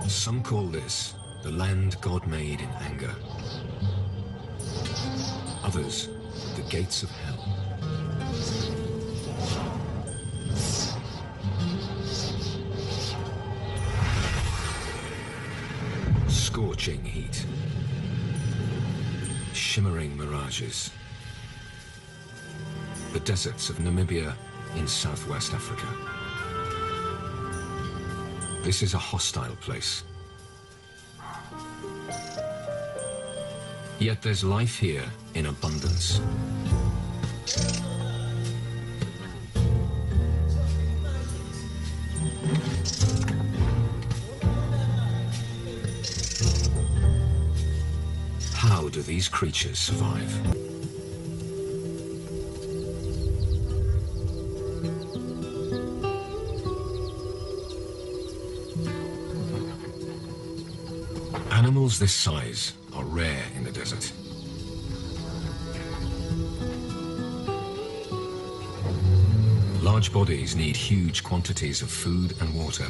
Some call this the land God made in anger. Others, the gates of hell. Scorching heat. Shimmering mirages. The deserts of Namibia in southwest Africa. This is a hostile place. Yet there's life here in abundance. How do these creatures survive? Animals this size are rare in the desert. Large bodies need huge quantities of food and water.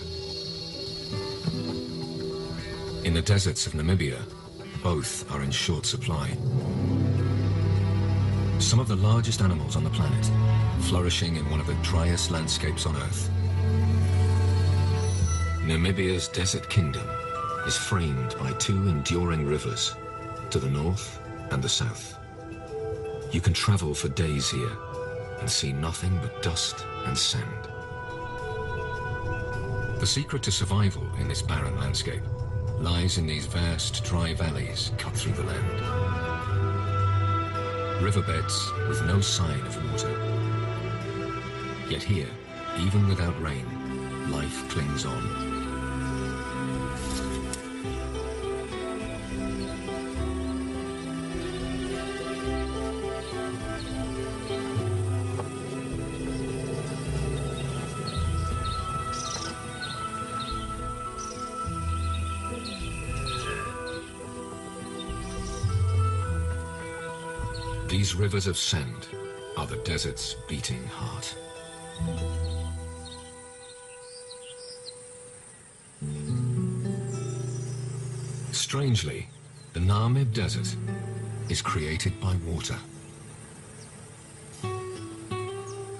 In the deserts of Namibia, both are in short supply. Some of the largest animals on the planet, flourishing in one of the driest landscapes on Earth. Namibia's desert kingdom is framed by two enduring rivers, to the north and the south. You can travel for days here and see nothing but dust and sand. The secret to survival in this barren landscape lies in these vast dry valleys cut through the land. Riverbeds with no sign of water. Yet here, even without rain, life clings on. These rivers of sand are the desert's beating heart. Strangely, the Namib Desert is created by water.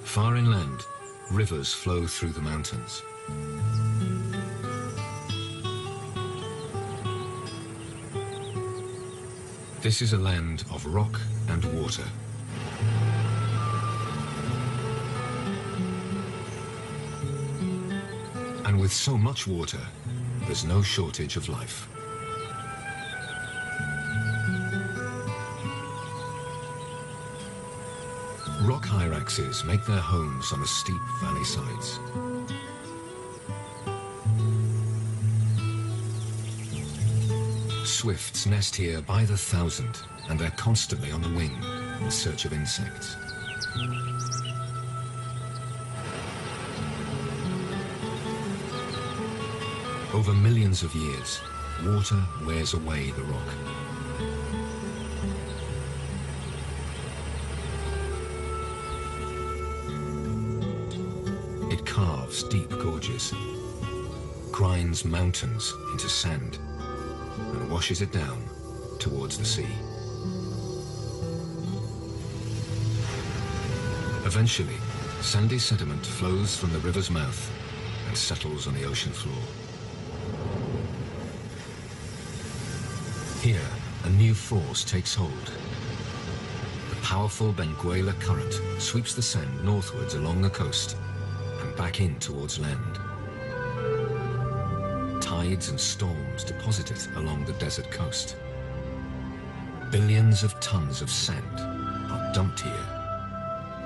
Far inland, rivers flow through the mountains. This is a land of rock and water. And with so much water, there's no shortage of life. Rock hyraxes make their homes on the steep valley sides. Swifts nest here by the thousand, and they're constantly on the wing in search of insects. Over millions of years, water wears away the rock. It carves deep gorges, grinds mountains into sand, and washes it down towards the sea. Eventually, sandy sediment flows from the river's mouth and settles on the ocean floor. Here, a new force takes hold. The powerful Benguela current sweeps the sand northwards along the coast and back in towards land. Tides and storms deposit it along the desert coast. Billions of tons of sand are dumped here,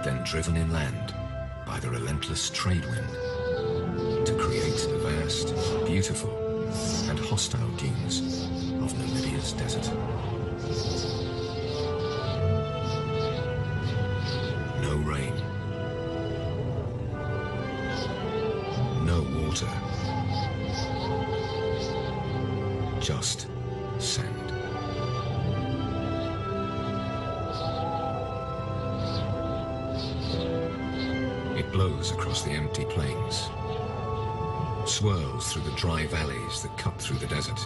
then driven inland by the relentless trade wind to create the vast, beautiful, and hostile dunes of Namibia's desert. No rain. No water. Just sand. It blows across the empty plains. swirls through the dry valleys that cut through the desert.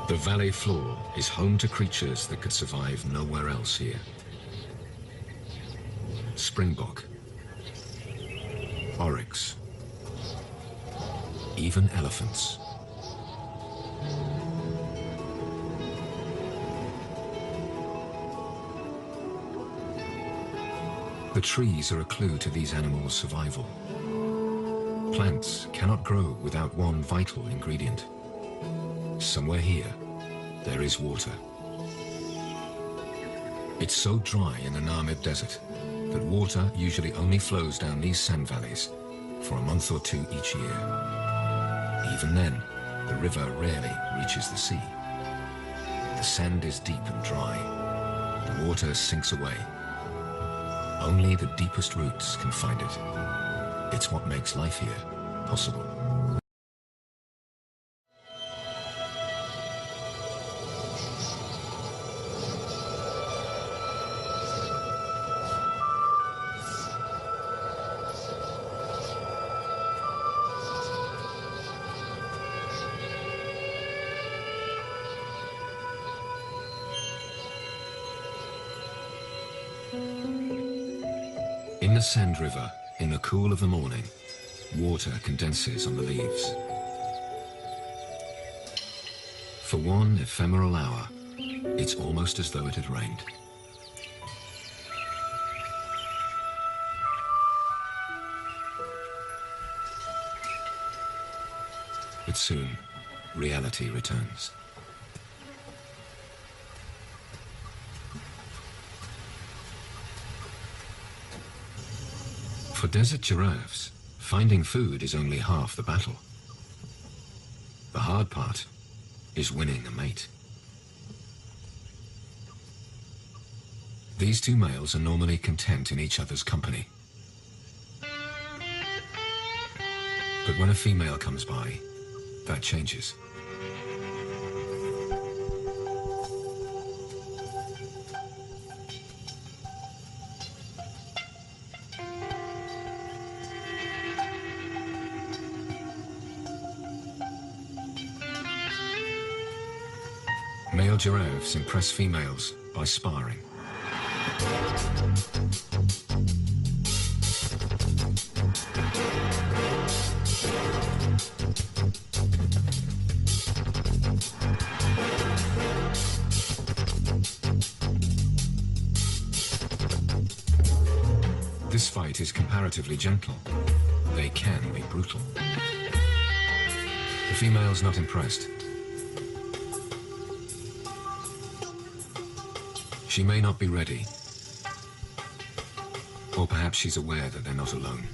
The valley floor is home to creatures that could survive nowhere else here. Springbok, oryx, even elephants. The trees are a clue to these animals' survival. Plants cannot grow without one vital ingredient. Somewhere here, there is water. It's so dry in the Namib Desert that water usually only flows down these sand valleys for a month or two each year. Even then, the river rarely reaches the sea. The sand is deep and dry. The water sinks away. Only the deepest roots can find it. It's what makes life here possible. In the Sand River, in the cool of the morning, water condenses on the leaves. For one ephemeral hour, it's almost as though it had rained. But soon, reality returns. For desert giraffes, finding food is only half the battle. The hard part is winning a mate. These two males are normally content in each other's company. But when a female comes by, that changes. Male giraffes impress females by sparring. This fight is comparatively gentle. They can be brutal. The female's not impressed. She may not be ready, or perhaps she's aware that they're not alone.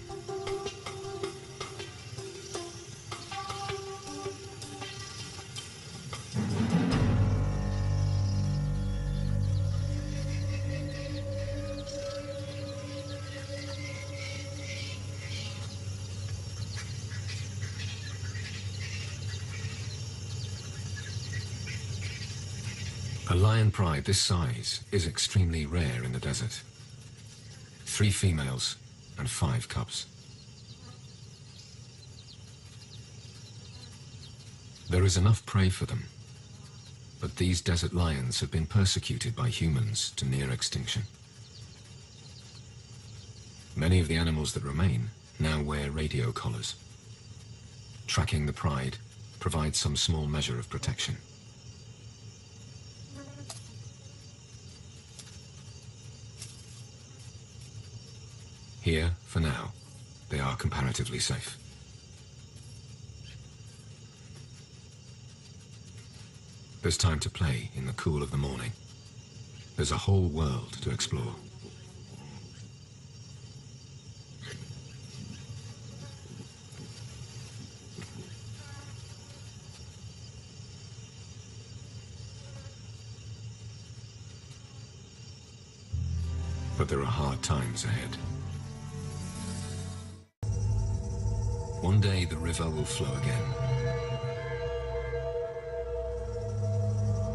A lion pride this size is extremely rare in the desert. 3 females and 5 cubs. There is enough prey for them, but these desert lions have been persecuted by humans to near extinction. Many of the animals that remain now wear radio collars. Tracking the pride provides some small measure of protection. Here, for now, they are comparatively safe. There's time to play in the cool of the morning. There's a whole world to explore. But there are hard times ahead. One day the river will flow again.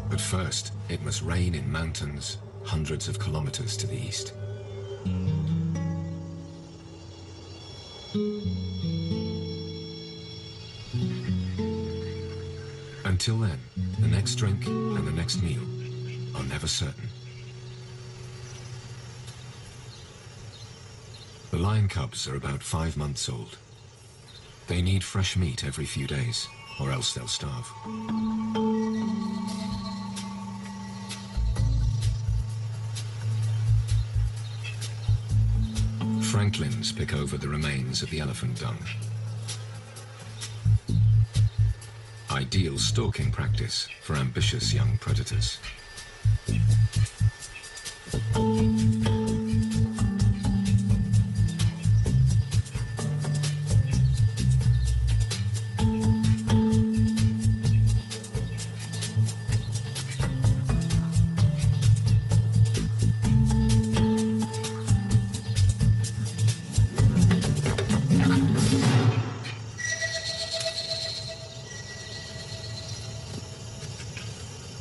But first, it must rain in mountains hundreds of kilometers to the east. Until then, the next drink and the next meal are never certain. The lion cubs are about 5 months old. They need fresh meat every few days, or else they'll starve. Franklins pick over the remains of the elephant dung. Ideal stalking practice for ambitious young predators.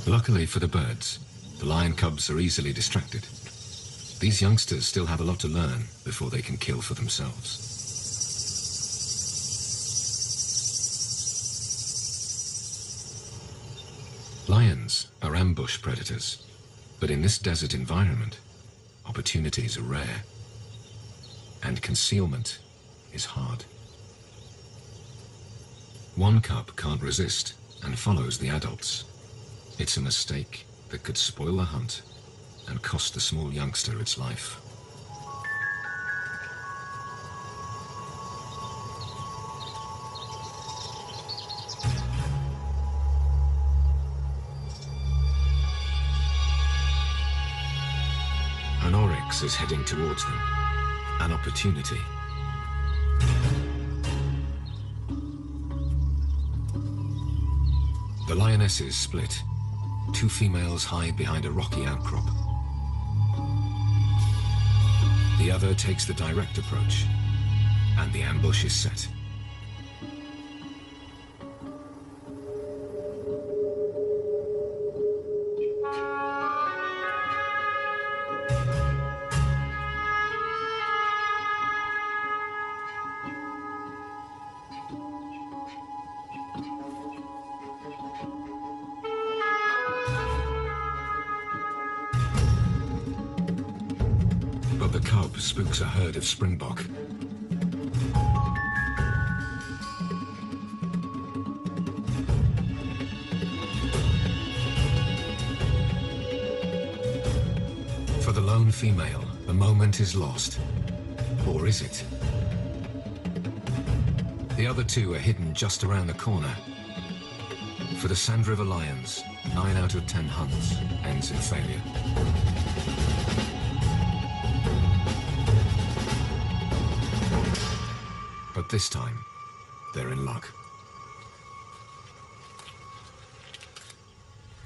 Luckily for the birds, the lion cubs are easily distracted. These youngsters still have a lot to learn before they can kill for themselves. Lions are ambush predators, but in this desert environment, opportunities are rare, and concealment is hard. One cub can't resist and follows the adults. It's a mistake that could spoil the hunt and cost the small youngster its life. An oryx is heading towards them. An opportunity. The lionesses split. 2 females hide behind a rocky outcrop. The other takes the direct approach, and the ambush is set. But the cub spooks a herd of springbok. For the lone female, the moment is lost. Or is it? The other 2 are hidden just around the corner. For the Sand River Lions, 9 out of 10 hunts ends in failure. But this time, they're in luck.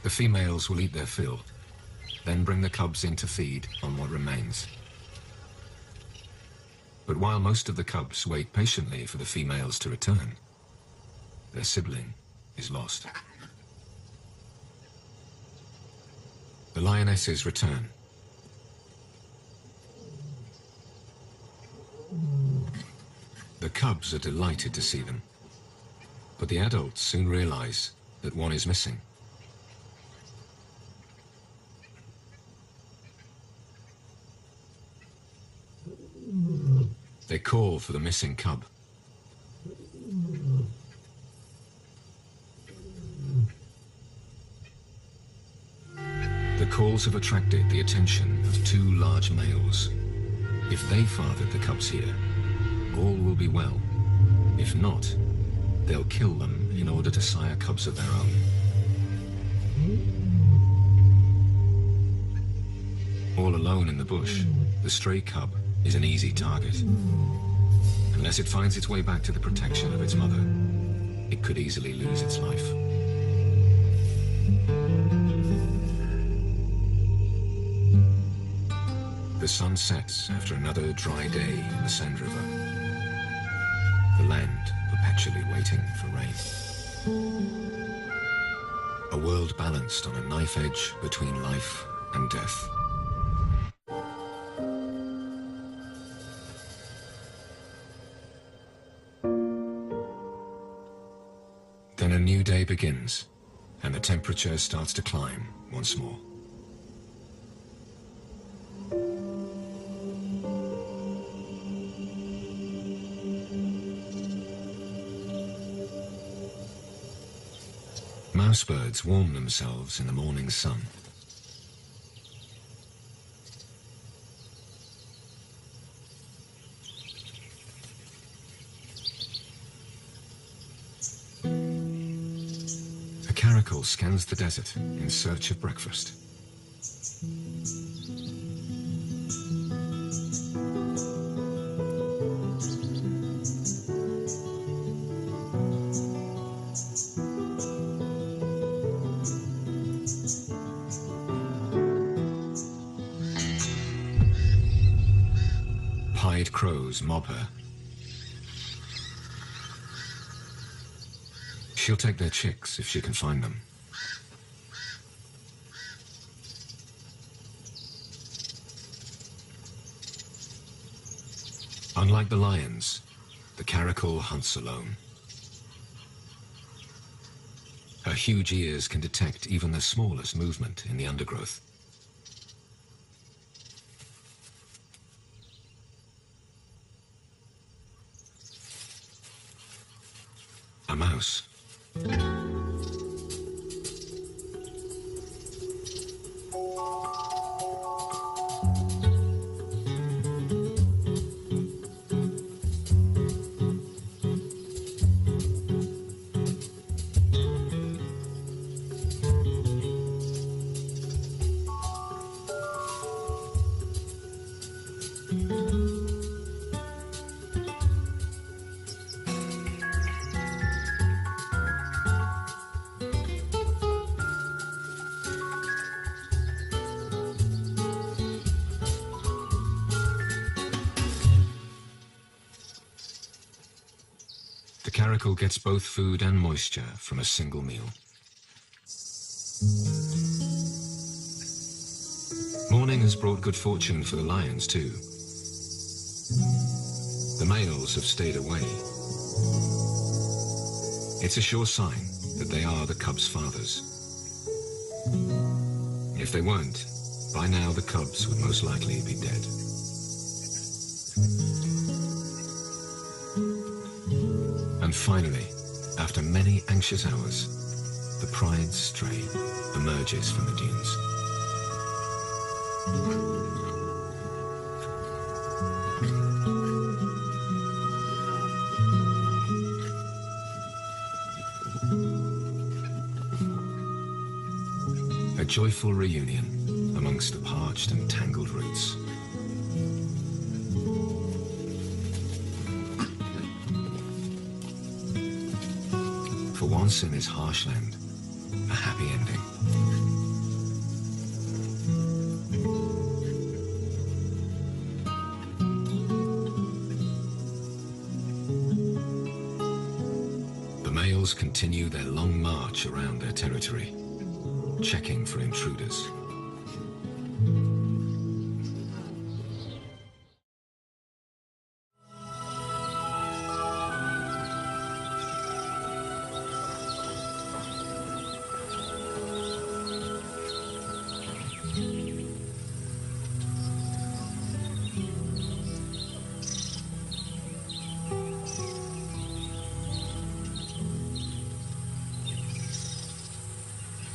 The females will eat their fill, then bring the cubs in to feed on what remains. But while most of the cubs wait patiently for the females to return, their sibling is lost. The lionesses return. The cubs are delighted to see them, but the adults soon realize that one is missing. They call for the missing cub. The calls have attracted the attention of 2 large males. If they fathered the cubs here, all will be well. If not, they'll kill them in order to sire cubs of their own. All alone in the bush, the stray cub is an easy target. Unless it finds its way back to the protection of its mother, it could easily lose its life. The sun sets after another dry day in the Sand River. The land perpetually waiting for rain. A world balanced on a knife edge between life and death. Then a new day begins, and the temperature starts to climb once more. Mousebirds warm themselves in the morning sun. A caracal scans the desert in search of breakfast. Pied crows mob her. She'll take their chicks if she can find them. Unlike the lions, the caracal hunts alone. Her huge ears can detect even the smallest movement in the undergrowth. A mouse. The caracal gets both food and moisture from a single meal. Morning has brought good fortune for the lions too. The males have stayed away. It's a sure sign that they are the cubs' fathers. If they weren't, by now the cubs would most likely be dead. And finally, after many anxious hours, the pride's stray emerges from the dunes. A joyful reunion amongst the parched and tangled roots. For once in this harsh land, a happy ending. The males continue their long march around their territory, checking for intruders.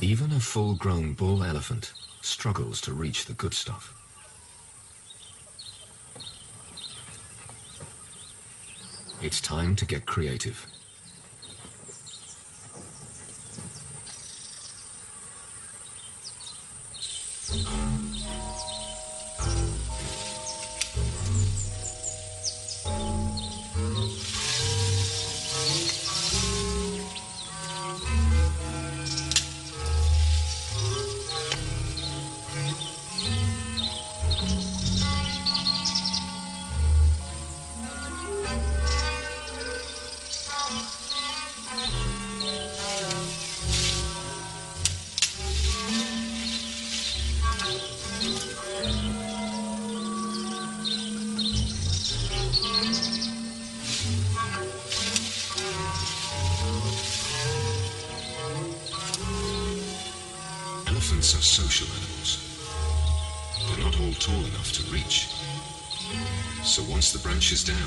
Even a full-grown bull elephant struggles to reach the good stuff. It's time to get creative. Elephants are social animals. They're not all tall enough to reach. So once the branch is down,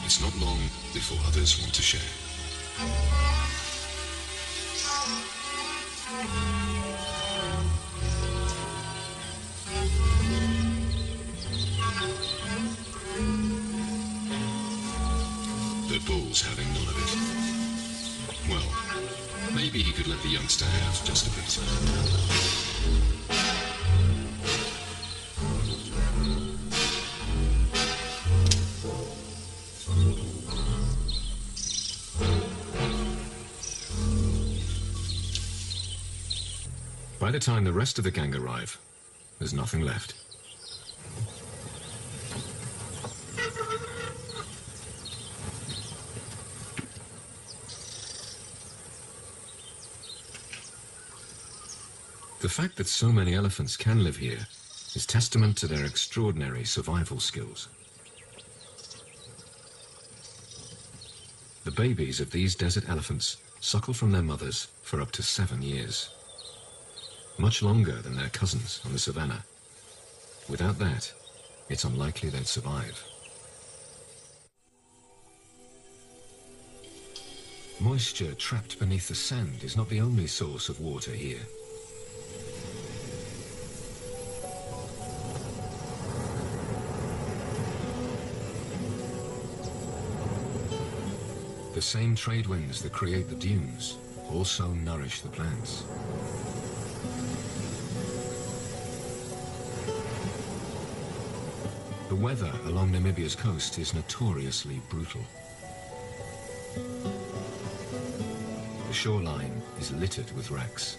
it's not long before others want to share. The bull's having none of it. Well, maybe he could let the youngster have just a bit. By the time the rest of the gang arrive, there's nothing left. The fact that so many elephants can live here is testament to their extraordinary survival skills. The babies of these desert elephants suckle from their mothers for up to 7 years. Much longer than their cousins on the savannah. Without that, it's unlikely they'd survive. Moisture trapped beneath the sand is not the only source of water here. The same trade winds that create the dunes also nourish the plants. The weather along Namibia's coast is notoriously brutal. The shoreline is littered with wrecks.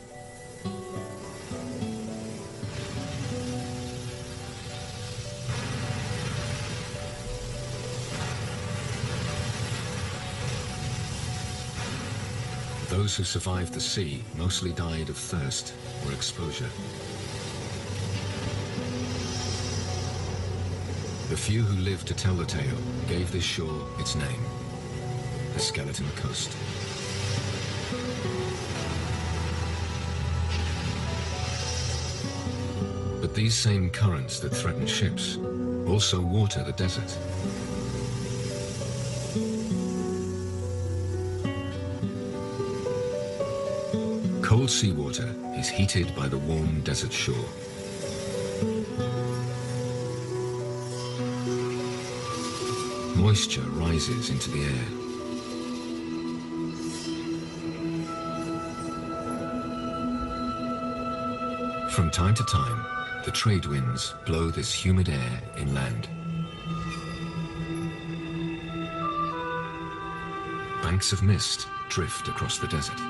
Those who survived the sea mostly died of thirst or exposure. The few who lived to tell the tale gave this shore its name, the Skeleton Coast. But these same currents that threaten ships also water the desert. Cold seawater is heated by the warm desert shore. Moisture rises into the air. From time to time, the trade winds blow this humid air inland. Banks of mist drift across the desert.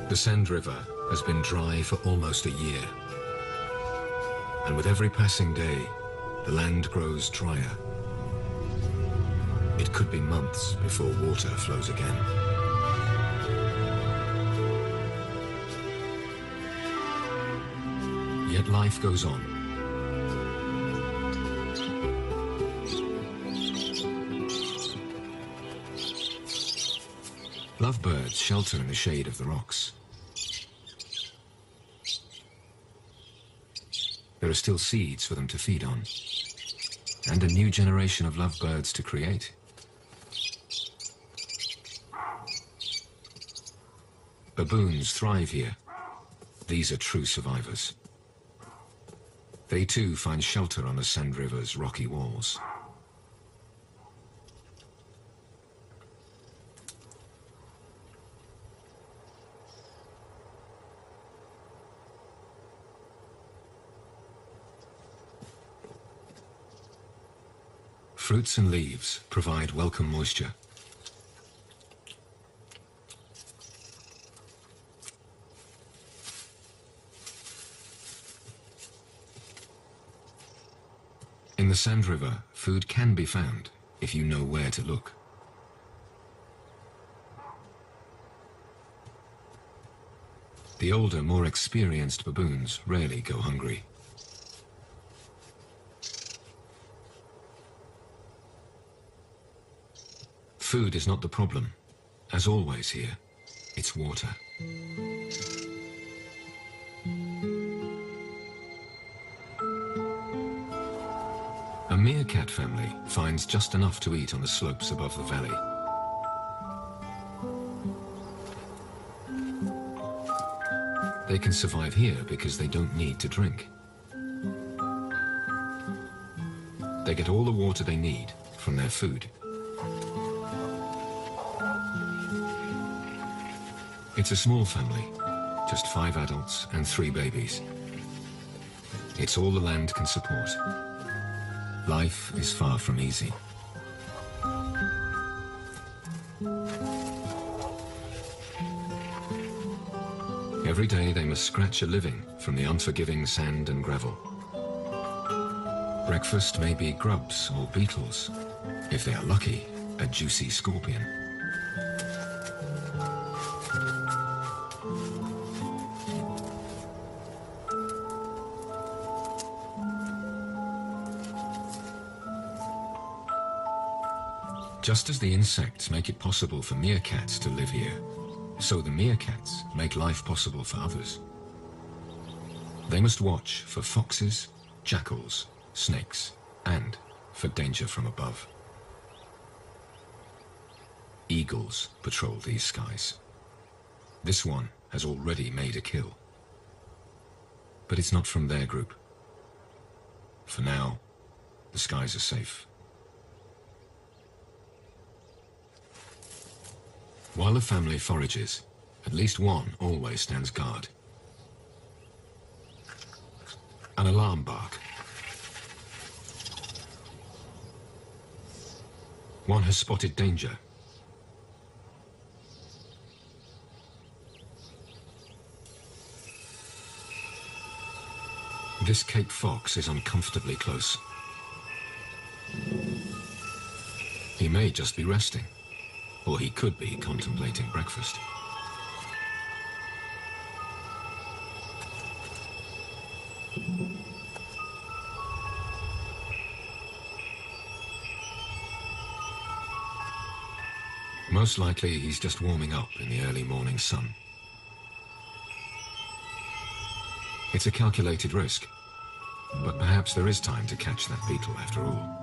The Sand River has been dry for almost a year. And with every passing day, the land grows drier. It could be months before water flows again. Yet life goes on. Lovebirds shelter in the shade of the rocks. There are still seeds for them to feed on, and a new generation of lovebirds to create. Baboons thrive here. These are true survivors. They too find shelter on the Sand River's rocky walls. Fruits and leaves provide welcome moisture. In the Sand River, food can be found if you know where to look. The older, more experienced baboons rarely go hungry. Food is not the problem. As always here, it's water. A meerkat family finds just enough to eat on the slopes above the valley. They can survive here because they don't need to drink. They get all the water they need from their food. It's a small family, just 5 adults and 3 babies. It's all the land can support. Life is far from easy. Every day they must scratch a living from the unforgiving sand and gravel. Breakfast may be grubs or beetles. If they are lucky, a juicy scorpion. Just as the insects make it possible for meerkats to live here, so the meerkats make life possible for others. They must watch for foxes, jackals, snakes, and for danger from above. Eagles patrol these skies. This one has already made a kill. But it's not from their group. For now, the skies are safe. While the family forages, at least one always stands guard. An alarm bark. One has spotted danger. This Cape fox is uncomfortably close. He may just be resting. Or he could be contemplating breakfast. Most likely he's just warming up in the early morning sun. It's a calculated risk, but perhaps there is time to catch that beetle after all.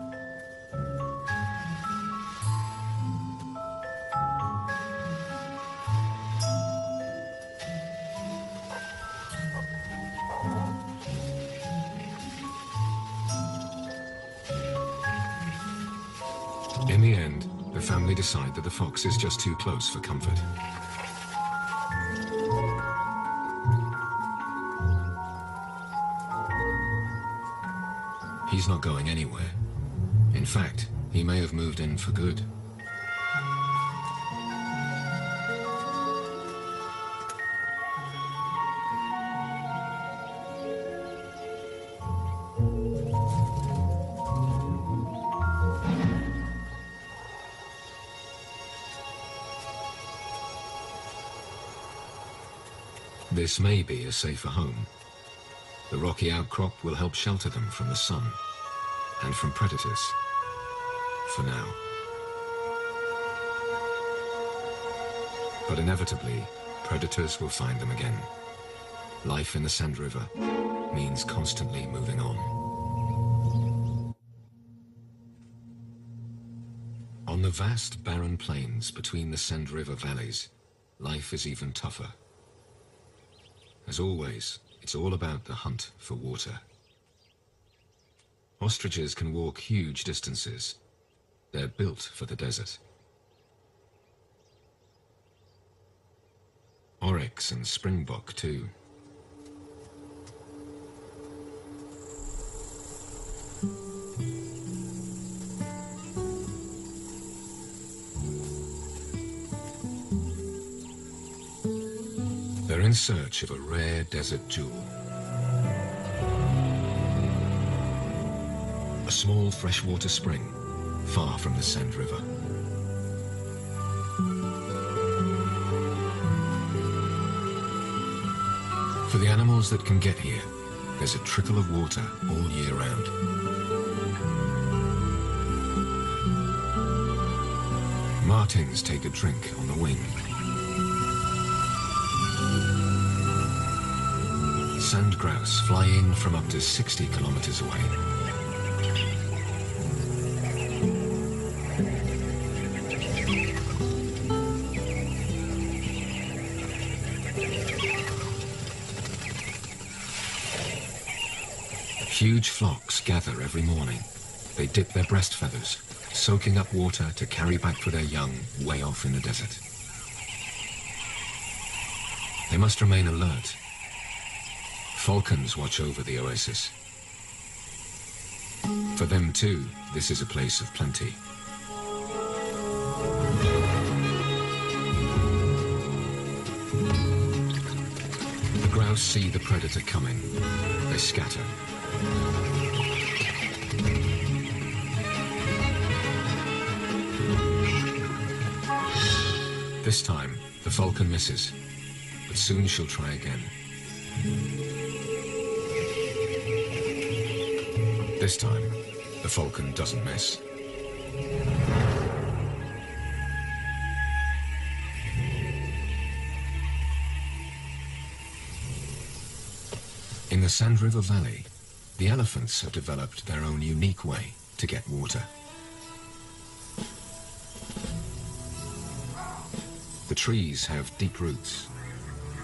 In the end, the family decide that the fox is just too close for comfort. He's not going anywhere. In fact, he may have moved in for good. This may be a safer home. The rocky outcrop will help shelter them from the sun and from predators, for now. But inevitably, predators will find them again. Life in the Sand River means constantly moving on. On the vast barren plains between the Sand River valleys, life is even tougher. As always, it's all about the hunt for water. Ostriches can walk huge distances. They're built for the desert. Oryx and springbok too. They're in search of a rare desert jewel. A small freshwater spring, far from the Sand River. For the animals that can get here, there's a trickle of water all year round. Martins take a drink on the wing. Sand grouse fly in from up to 60 kilometers away. Huge flocks gather every morning. They dip their breast feathers, soaking up water to carry back for their young way off in the desert. They must remain alert. Falcons watch over the oasis. For them too, this is a place of plenty. The grouse see the predator coming. They scatter. This time, the falcon misses, but soon she'll try again. This time, the falcon doesn't miss. In the Sand River Valley, the elephants have developed their own unique way to get water. The trees have deep roots.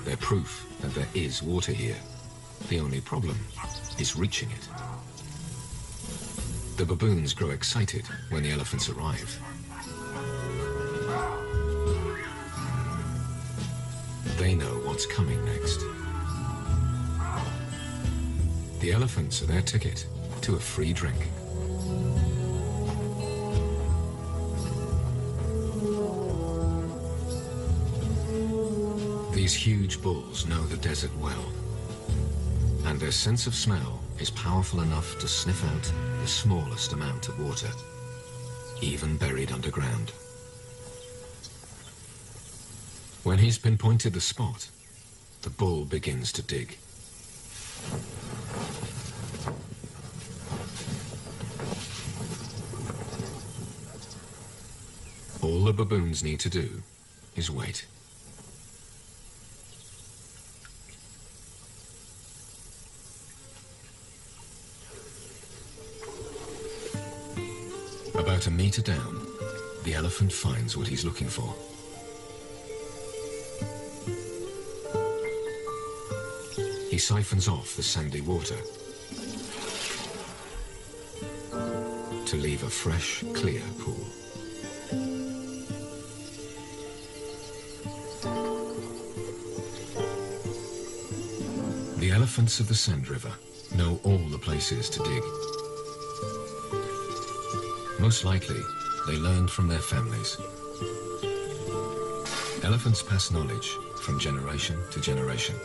They're proof that there is water here. The only problem is reaching it. The baboons grow excited when the elephants arrive. They know what's coming next. The elephants are their ticket to a free drink. These huge bulls know the desert well, and their sense of smell is powerful enough to sniff out the smallest amount of water, even buried underground. When he's pinpointed the spot, the bull begins to dig. All the baboons need to do is wait. About a meter down, the elephant finds what he's looking for. He siphons off the sandy water to leave a fresh, clear pool. The elephants of the Sand River know all the places to dig. Most likely, they learned from their families. Elephants pass knowledge from generation to generation.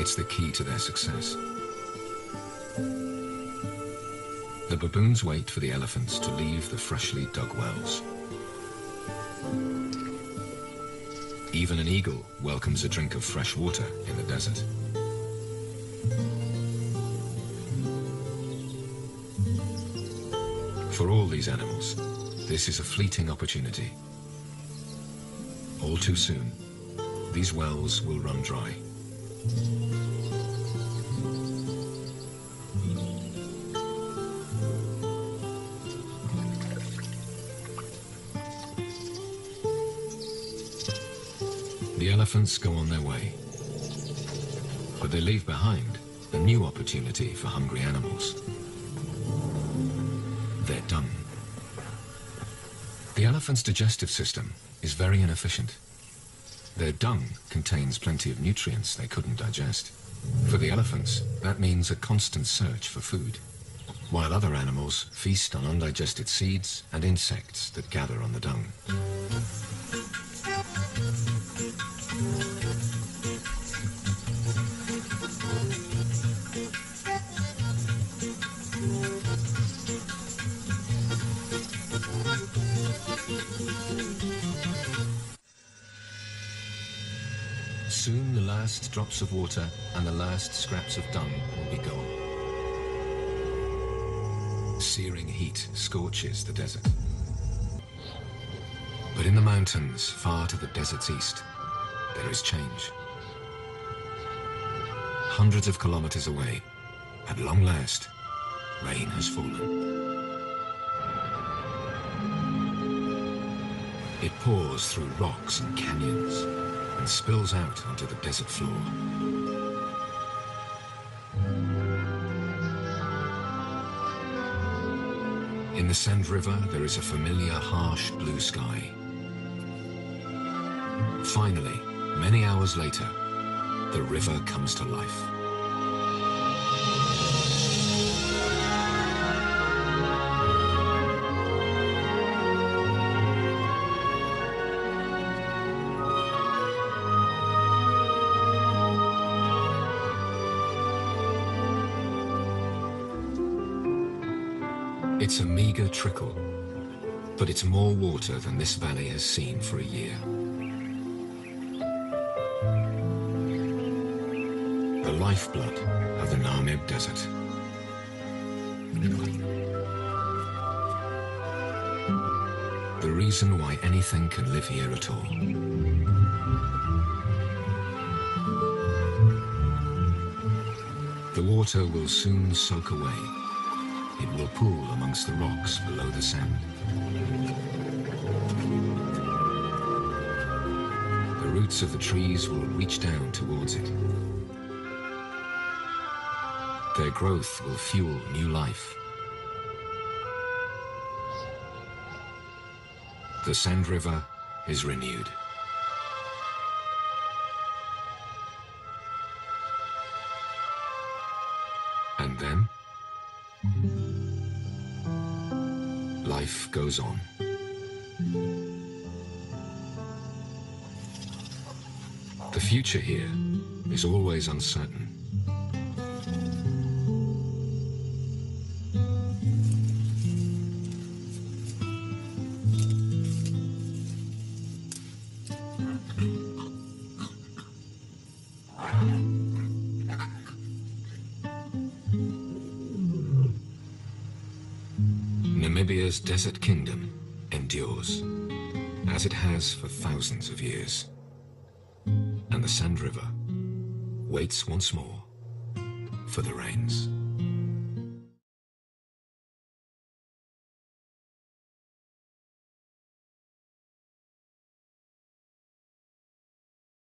It's the key to their success. The baboons wait for the elephants to leave the freshly dug wells. Even an eagle welcomes a drink of fresh water in the desert. For all these animals, this is a fleeting opportunity. All too soon, these wells will run dry. The elephants go on their way, but they leave behind a new opportunity for hungry animals. Their dung. The elephant's digestive system is very inefficient. Their dung contains plenty of nutrients they couldn't digest. For the elephants, that means a constant search for food, while other animals feast on undigested seeds and insects that gather on the dung. Soon the last drops of water and the last scraps of dung will be gone. searing heat scorches the desert. But in the mountains, far to the desert's east, there is change. Hundreds of kilometers away, at long last, rain has fallen. It pours through rocks and canyons and spills out onto the desert floor. In the Sand River, there is a familiar harsh blue sky. Finally, many hours later, the river comes to life. It's a meager trickle, but it's more water than this valley has seen for a year. The lifeblood of the Namib Desert. The reason why anything can live here at all. The water will soon soak away. It will pool amongst the rocks below the sand. The roots of the trees will reach down towards it. Their growth will fuel new life. The Sand River is renewed. And then, life goes on. The future here is always uncertain. Namibia's desert kingdom endures, as it has for thousands of years. And the Sand River waits once more for the rains.